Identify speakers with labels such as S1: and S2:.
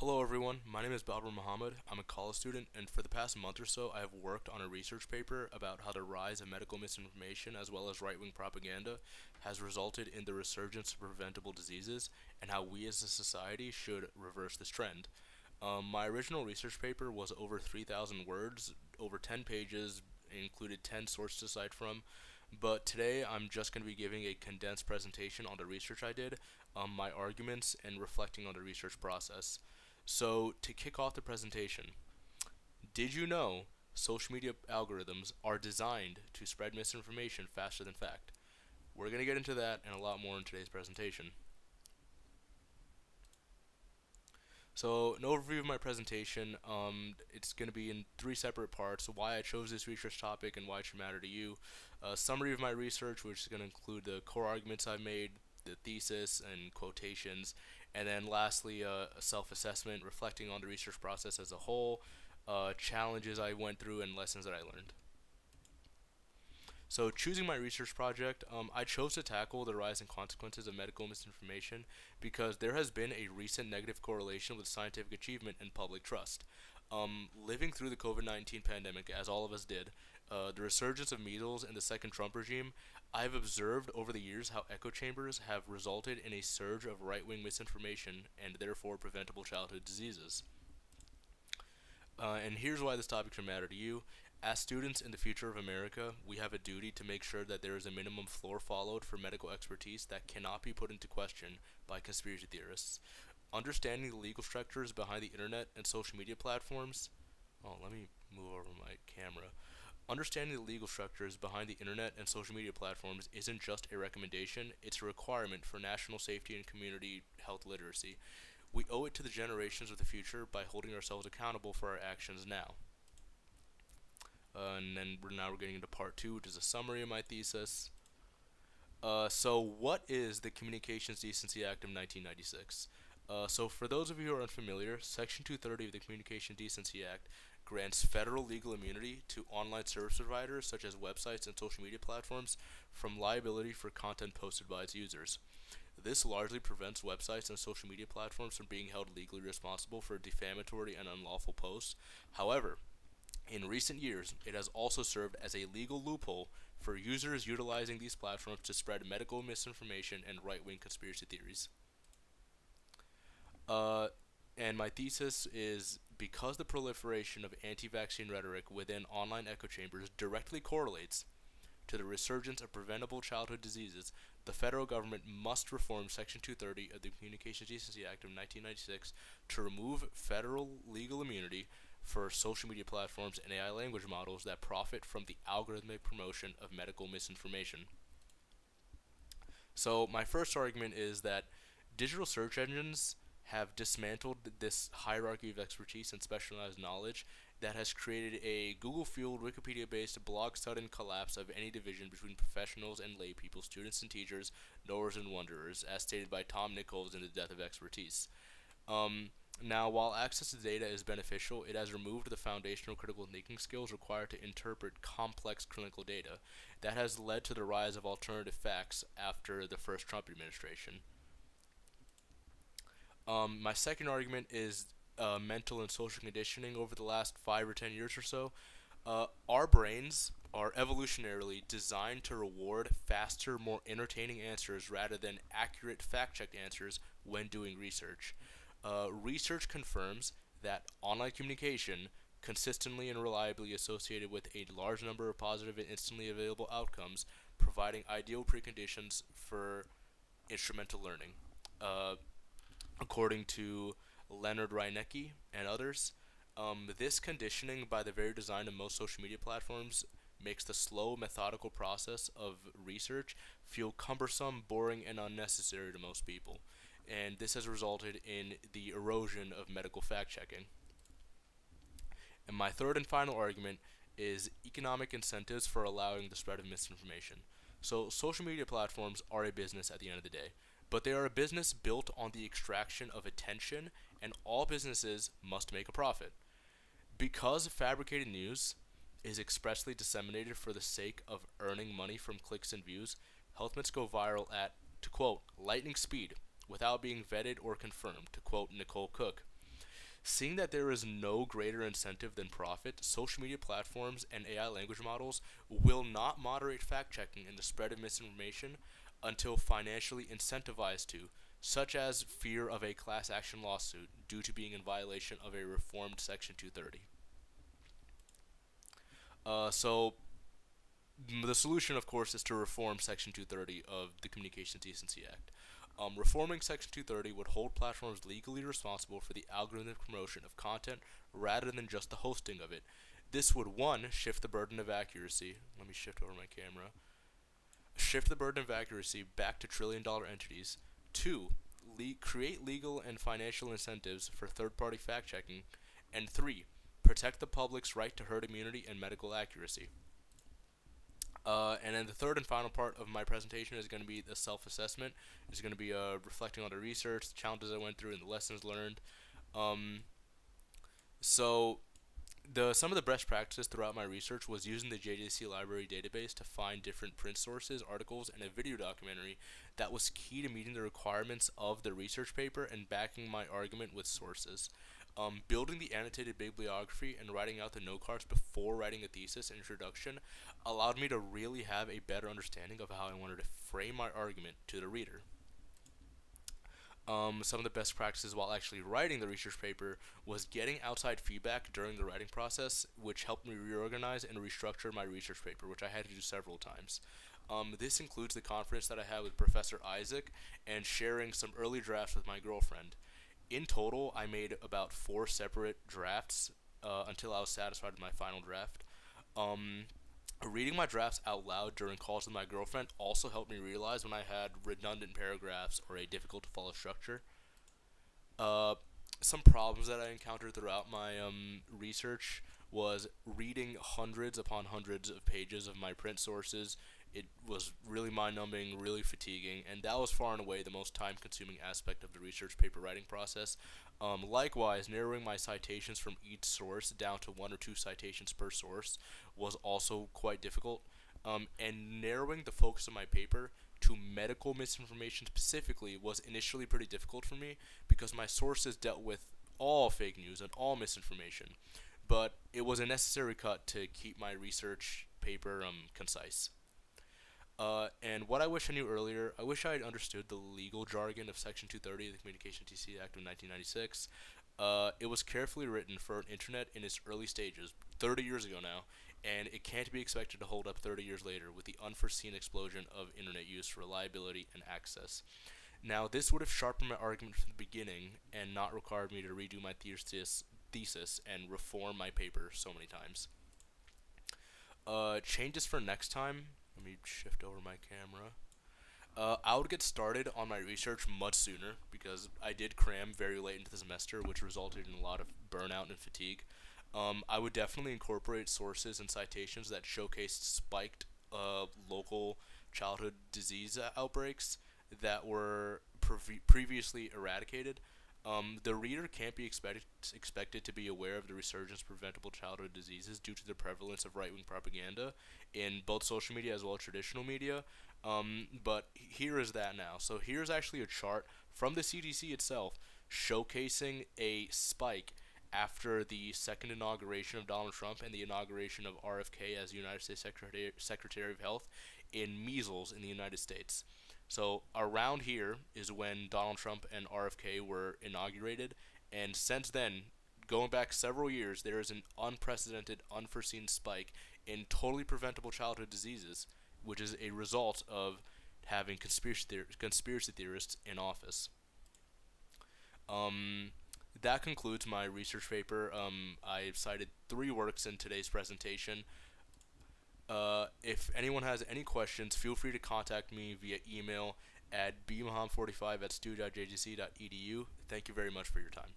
S1: Hello, everyone. My name is Baldur Muhammad. I'm a college student, and for the past month or so, I have worked on a research paper about how the rise of medical misinformation as well as right wing propaganda has resulted in the resurgence of preventable diseases and how we as a society should reverse this trend. My original research paper was over 3,000 words, over 10 pages, included 10 sources to cite from. But today I'm just going to be giving a condensed presentation on the research I did, my arguments, and reflecting on the research process. So, to kick off the presentation, did you know social media algorithms are designed to spread misinformation faster than fact? We're going to get into that and a lot more in today's presentation. So, an overview of my presentation, it's going to be in three separate parts: why I chose this research topic and why it should matter to you, a summary of my research, which is going to include the core arguments I made, the thesis, and quotations, and then lastly, a self assessment reflecting on the research process as a whole, challenges I went through, and lessons that I learned. So, choosing my research project, I chose to tackle the rise and consequences of medical misinformation because there has been a recent negative correlation with scientific achievement and public trust. Living through the COVID 19 pandemic, as all of us did, the resurgence of measles and the second Trump regime, I've observed over the years how echo chambers have resulted in a surge of right wing misinformation and therefore preventable childhood diseases. And here's why this topic should matter to you. As students in the future of America, we have a duty to make sure that there is a minimum floor followed for medical expertise that cannot be put into question by conspiracy theorists. Understanding the legal structures behind the internet and social media platforms. Oh, let me move over my camera. Understanding the legal structures behind the internet and social media platforms isn't just a recommendation, it's a requirement for national safety and community health literacy. We owe it to the generations of the future by holding ourselves accountable for our actions now. And then we're getting into part two, which is a summary of my thesis. So, what is the Communications Decency Act of 1996? So, for those of you who are unfamiliar, Section 230 of the Communications Decency Act grants federal legal immunity to online service providers such as websites and social media platforms from liability for content posted by its users. This largely prevents websites and social media platforms from being held legally responsible for defamatory and unlawful posts. However, in recent years, it has also served as a legal loophole for users utilizing these platforms to spread medical misinformation and right wing conspiracy theories. Uh, and my thesis is because the proliferation of anti vaccine rhetoric within online echo chambers directly correlates to the resurgence of preventable childhood diseases, the federal government must reform Section 230 of the Communications Decency Act of 1996 to remove federal legal immunity for social media platforms and AI language models that profit from the algorithmic promotion of medical misinformation. So, my first argument is that digital search engines have dismantled this hierarchy of expertise and specialized knowledge that has created a Google fueled, Wikipedia based blog sudden collapse of any division between professionals and lay people, students and teachers, knowers and wanderers, as stated by Tom Nichols in The Death of Expertise. Now, while access to data is beneficial, it has removed the foundational critical thinking skills required to interpret complex clinical data. That has led to the rise of alternative facts after the first Trump administration. My second argument is mental and social conditioning over the last 5 or 10 years or so. Our brains are evolutionarily designed to reward faster, more entertaining answers rather than accurate fact checked answers when doing research. Research confirms that online communication, consistently and reliably associated with a large number of positive and instantly available outcomes, providing ideal preconditions for instrumental learning. Uh, According to Leonard Reinecke and others, this conditioning, by the very design of most social media platforms, makes the slow, methodical process of research feel cumbersome, boring, and unnecessary to most people. And this has resulted in the erosion of medical fact checking. And my third and final argument is economic incentives for allowing the spread of misinformation. So, social media platforms are a business at the end of the day, but they are a business built on the extraction of attention, and all businesses must make a profit. Because fabricated news is expressly disseminated for the sake of earning money from clicks and views, health myths go viral at, to quote, lightning speed without being vetted or confirmed, to quote Nicole Cook. Seeing that there is no greater incentive than profit, social media platforms and AI language models will not moderate fact checking and the spread of misinformation until financially incentivized to, such as fear of a class action lawsuit due to being in violation of a reformed Section 230. So the solution, of course, is to reform Section 230 of the Communications Decency Act. Reforming Section 230 would hold platforms legally responsible for the algorithmic promotion of content rather than just the hosting of it. This would, one, shift the burden of accuracy. Let me shift over my camera. Shift the burden of accuracy back to trillion-dollar entities. Two, create legal and financial incentives for third-party fact-checking. And three, protect the public's right to herd immunity and medical accuracy. And then the third and final part of my presentation is going to be the self-assessment. It's going to be reflecting on the research, the challenges I went through, and the lessons learned. Um, so some of the best practices throughout my research was using the JDC library database to find different print sources, articles, and a video documentary that was key to meeting the requirements of the research paper and backing my argument with sources. Building the annotated bibliography and writing out the note cards before writing a thesis and introduction allowed me to really have a better understanding of how I wanted to frame my argument to the reader. Some of the best practices while actually writing the research paper was getting outside feedback during the writing process, which helped me reorganize and restructure my research paper, which I had to do several times. This includes the conference that I had with Professor Isaac and sharing some early drafts with my girlfriend. In total, I made about 4 separate drafts until I was satisfied with my final draft. Um, Reading my drafts out loud during calls with my girlfriend also helped me realize when I had redundant paragraphs or a difficult to follow structure. Uh, some problems that I encountered throughout my research was reading hundreds upon hundreds of pages of my print sources. It was really mind-numbing, really fatiguing, and that was far and away the most time-consuming aspect of the research paper writing process. Likewise, narrowing my citations from each source down to 1 or 2 citations per source was also quite difficult. And narrowing the focus of my paper to medical misinformation specifically was initially pretty difficult for me because my sources dealt with all fake news and all misinformation. But it was a necessary cut to keep my research paper concise. And what I wish I knew earlier, I wish I had understood the legal jargon of Section 230 of the Communications Decency Act of 1996. It was carefully written for an internet in its early stages, 30 years ago now, and it can't be expected to hold up 30 years later with the unforeseen explosion of internet use, reliability, and access. Now, this would have sharpened my argument from the beginning and not required me to redo my thesis and reform my paper so many times. Changes for next time. Let me shift over my camera. I would get started on my research much sooner because I did cram very late into the semester, which resulted in a lot of burnout and fatigue. I would definitely incorporate sources and citations that showcased spiked local childhood disease outbreaks that were previously eradicated. The reader can't be expected to be aware of the resurgence of preventable childhood diseases due to the prevalence of right-wing propaganda in both social media as well as traditional media. But here is that now. So here's actually a chart from the CDC itself showcasing a spike after the second inauguration of Donald Trump and the inauguration of RFK as United States Secretary of Health in measles in the United States. So around here is when Donald Trump and RFK were inaugurated, and since then, going back several years, there is an unprecedented, unforeseen spike in totally preventable childhood diseases, which is a result of having conspiracy theorists in office. Um, that concludes my research paper. I cited 3 works in today's presentation. If anyone has any questions, feel free to contact me via email at bmaham45@stu.jgc.edu. Thank you very much for your time.